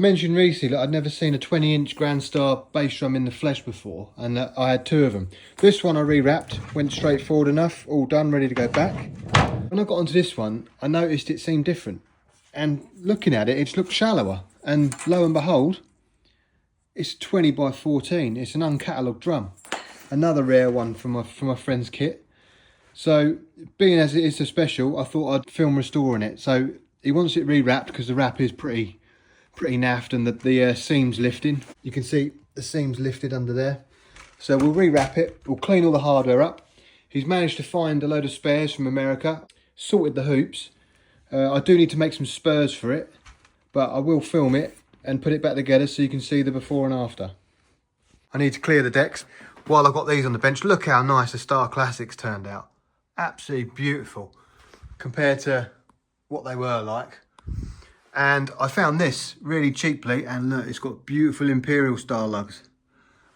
mentioned recently that I'd never seen a 20-inch Granstar bass drum in the flesh before, and that I had 2 of them. This one I rewrapped, went straight forward enough, all done, ready to go back. When I got onto this one, I noticed it seemed different, and looking at it, it looked shallower, and lo and behold, it's 20 by 14. It's an uncatalogued drum, another rare one from my friend's kit. So being as it is so special, I thought I'd film restoring it. So he wants it rewrapped because the wrap is pretty naffed, and the seam's lifting. You can see the seam's lifted under there. So we'll rewrap it, we'll clean all the hardware up. He's managed to find a load of spares from America, sorted the hoops. I do need to make some spurs for it, but I will film it and put it back together so you can see the before and after. I need to clear the decks while I've got these on the bench. Look how nice the Star Classics turned out. Absolutely beautiful compared to what they were like. And I found this really cheaply, and look, it's got beautiful Imperial Star lugs,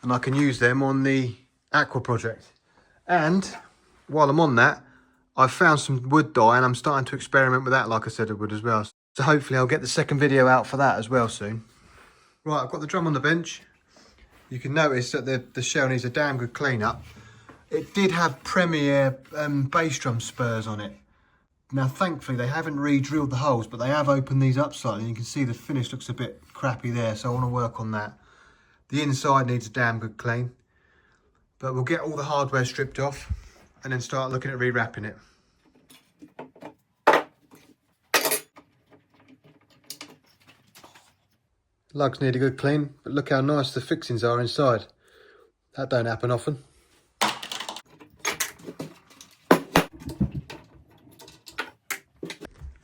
and I can use them on the Aqua project. And while I'm on that, I've found some wood dye, and I'm starting to experiment with that like I said I would as well. So hopefully I'll get the second video out for that as well soon. Right, I've got the drum on the bench. You can notice that the shell needs a damn good clean up. It did have Premier bass drum spurs on it. Now thankfully they haven't re-drilled the holes, but they have opened these up slightly, and you can see the finish looks a bit crappy there, so I want to work on that. The inside needs a damn good clean, but we'll get all the hardware stripped off and then start looking at rewrapping it. Lugs need a good clean, but look how nice the fixings are inside. That don't happen often.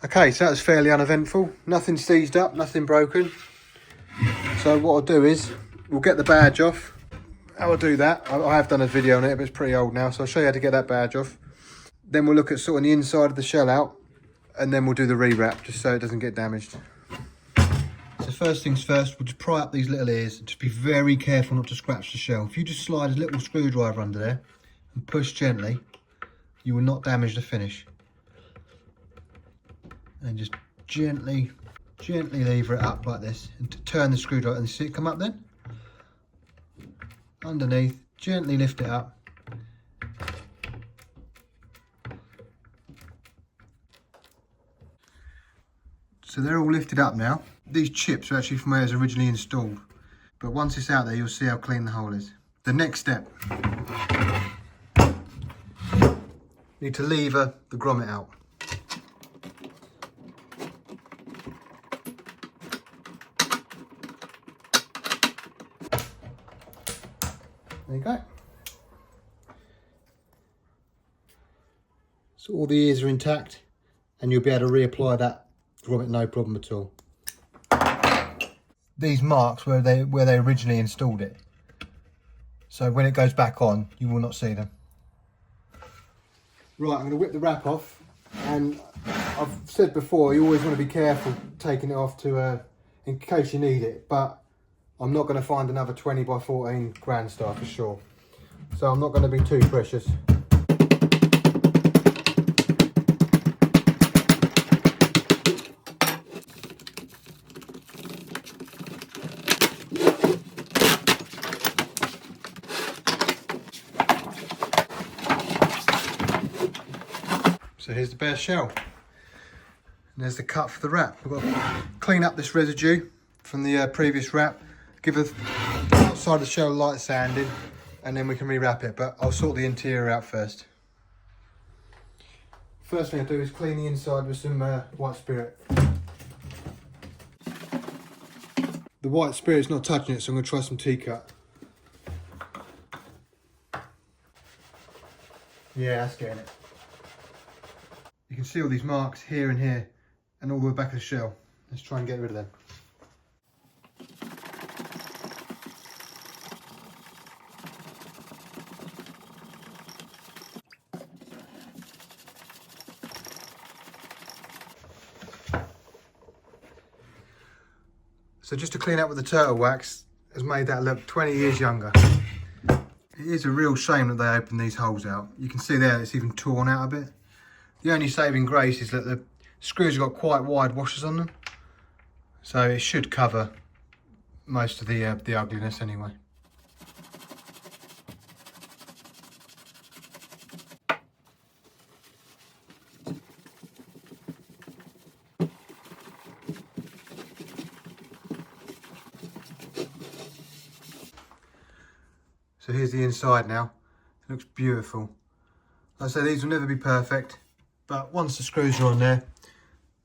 Okay, so that was fairly uneventful. Nothing seized up, nothing broken. So what I'll do is, we'll get the badge off. How I'll do that, I have done a video on it, but it's pretty old now, so I'll show you how to get that badge off. Then we'll look at sorting the inside of the shell out, and then we'll do the rewrap, just so it doesn't get damaged. So first things first, we'll just pry up these little ears, and just be very careful not to scratch the shell. If you just slide a little screwdriver under there, and push gently, you will not damage the finish. And just gently lever it up like this, and to turn the screwdriver, and see it come up then? Underneath, gently lift it up. So they're all lifted up now. These chips are actually from where it was originally installed, but once it's out there you'll see how clean the hole is. The next step, need to lever the grommet out. There you go. So all the ears are intact, and you'll be able to reapply that grommet no problem at all. These marks where they originally installed it, so when it goes back on you will not see them. Right, I'm going to whip the wrap off, and I've said before you always want to be careful taking it off to in case you need it, but I'm not going to find another 20 by 14 Granstar for sure, so I'm not going to be too precious. So here's the bare shell, and there's the cut for the wrap. We've got to clean up this residue from the previous wrap, give the outside of the shell light sanding, and then we can rewrap it, but I'll sort the interior out first. First thing I do is clean the inside with some white spirit. The white spirit's not touching it, so I'm going to try some T-cut. Yeah, that's getting it. You can see all these marks here and here, and all the back of the shell. Let's try and get rid of them. So just to clean up with the turtle wax has made that look 20 years younger. It is a real shame that they opened these holes out. You can see there it's even torn out a bit. The only saving grace is that the screws have got quite wide washers on them, so it should cover most of the ugliness anyway. So here's the inside now. It looks beautiful. Like I say, these will never be perfect, but once the screws are on there,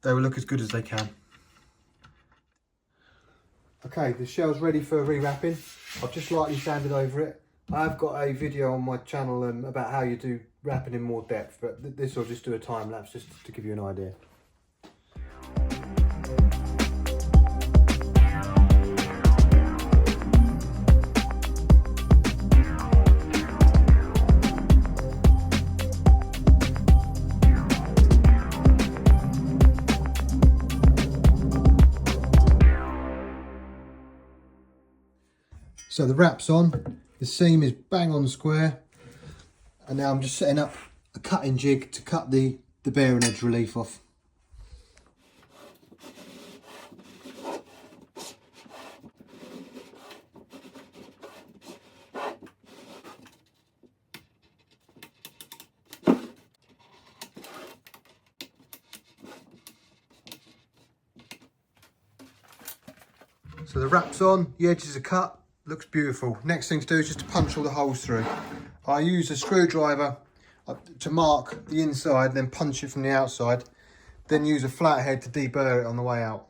they will look as good as they can. Okay, the shell's ready for rewrapping. I've just lightly sanded over it. I've got a video on my channel about how you do wrapping in more depth, but this will just do a time lapse just to give you an idea. So the wrap's on, the seam is bang on square, and now I'm just setting up a cutting jig to cut the bearing edge relief off. So the wrap's on, the edges are cut. Looks beautiful. Next thing to do is just to punch all the holes through. I use a screwdriver to mark the inside, then punch it from the outside, then use a flathead to deburr it on the way out.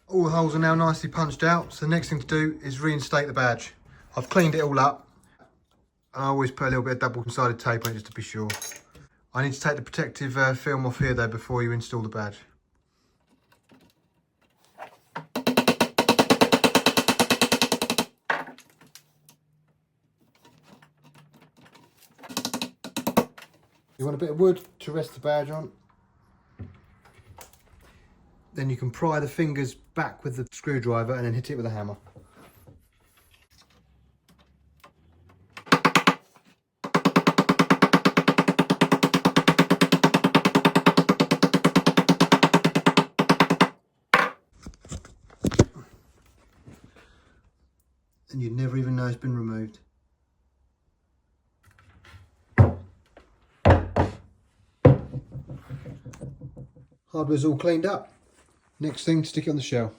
All the holes are now nicely punched out, so the next thing to do is reinstate the badge. I've cleaned it all up. I always put a little bit of double-sided tape on it just to be sure. I need to take the protective film off here though before you install the badge. You want a bit of wood to rest the badge on. Then you can pry the fingers back with the screwdriver and then hit it with a hammer. And you'd never even know it's been removed. Hardware's all cleaned up. Next thing, stick it on the shell.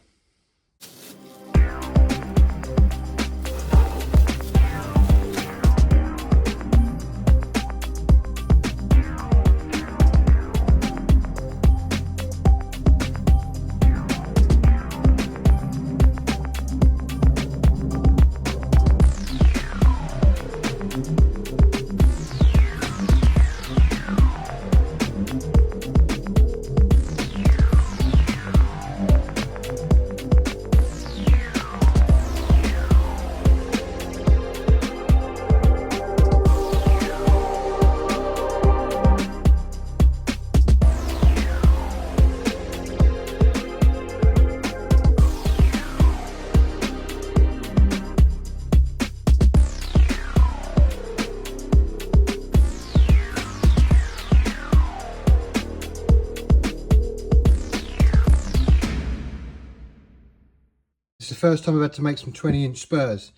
It's the first time I've had to make some 20-inch spurs.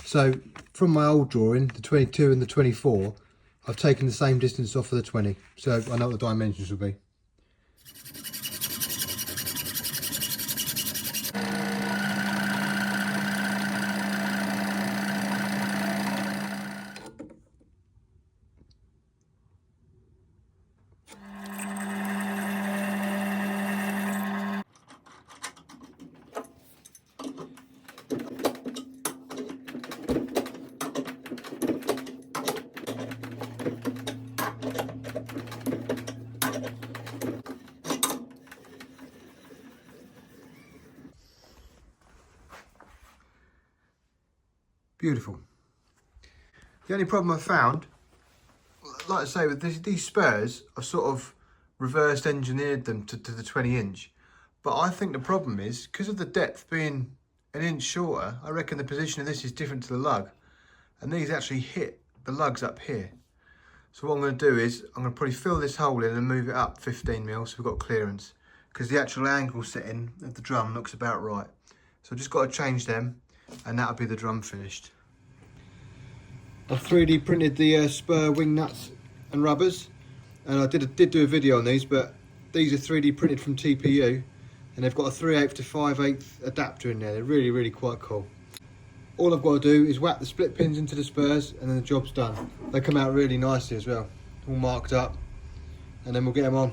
So from my old drawing, the 22 and the 24, I've taken the same distance off of the 20. So I know what the dimensions will be. Beautiful. The only problem I found, like I say, with these spurs are sort of reversed engineered them to the 20 inch. But I think the problem is, because of the depth being an inch shorter, I reckon the position of this is different to the lug. And these actually hit the lugs up here. So what I'm going to do is, I'm going to probably fill this hole in and move it up 15 mil so we've got clearance. Because the actual angle setting of the drum looks about right. So I've just got to change them, and that'll be the drum finished. I've 3D printed the spur wing nuts and rubbers. And I did do a video on these, but these are 3D printed from TPU. And they've got a 3/8 to 5/8 adapter in there. They're really, really quite cool. All I've got to do is whack the split pins into the spurs and then the job's done. They come out really nicely as well, all marked up, and then we'll get them on.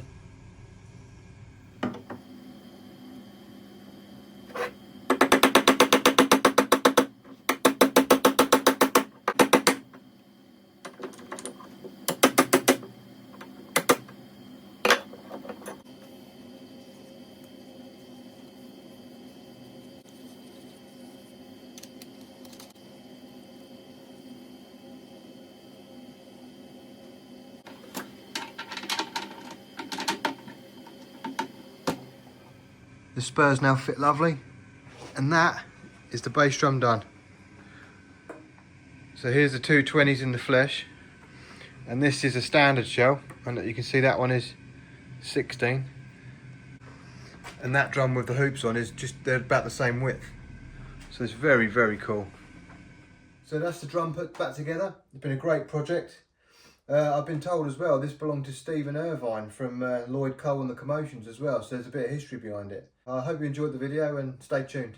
The spurs now fit lovely, and that is the bass drum done. So here's the 220s in the flesh, and this is a standard shell, and you can see that one is 16, and that drum with the hoops on is just, they're about the same width. So it's very, very cool. So that's the drum put back together. It's been a great project. I've been told as well this belonged to Stephen Irvine from Lloyd Cole and the Commotions as well, so there's a bit of history behind it. I hope you enjoyed the video and stay tuned.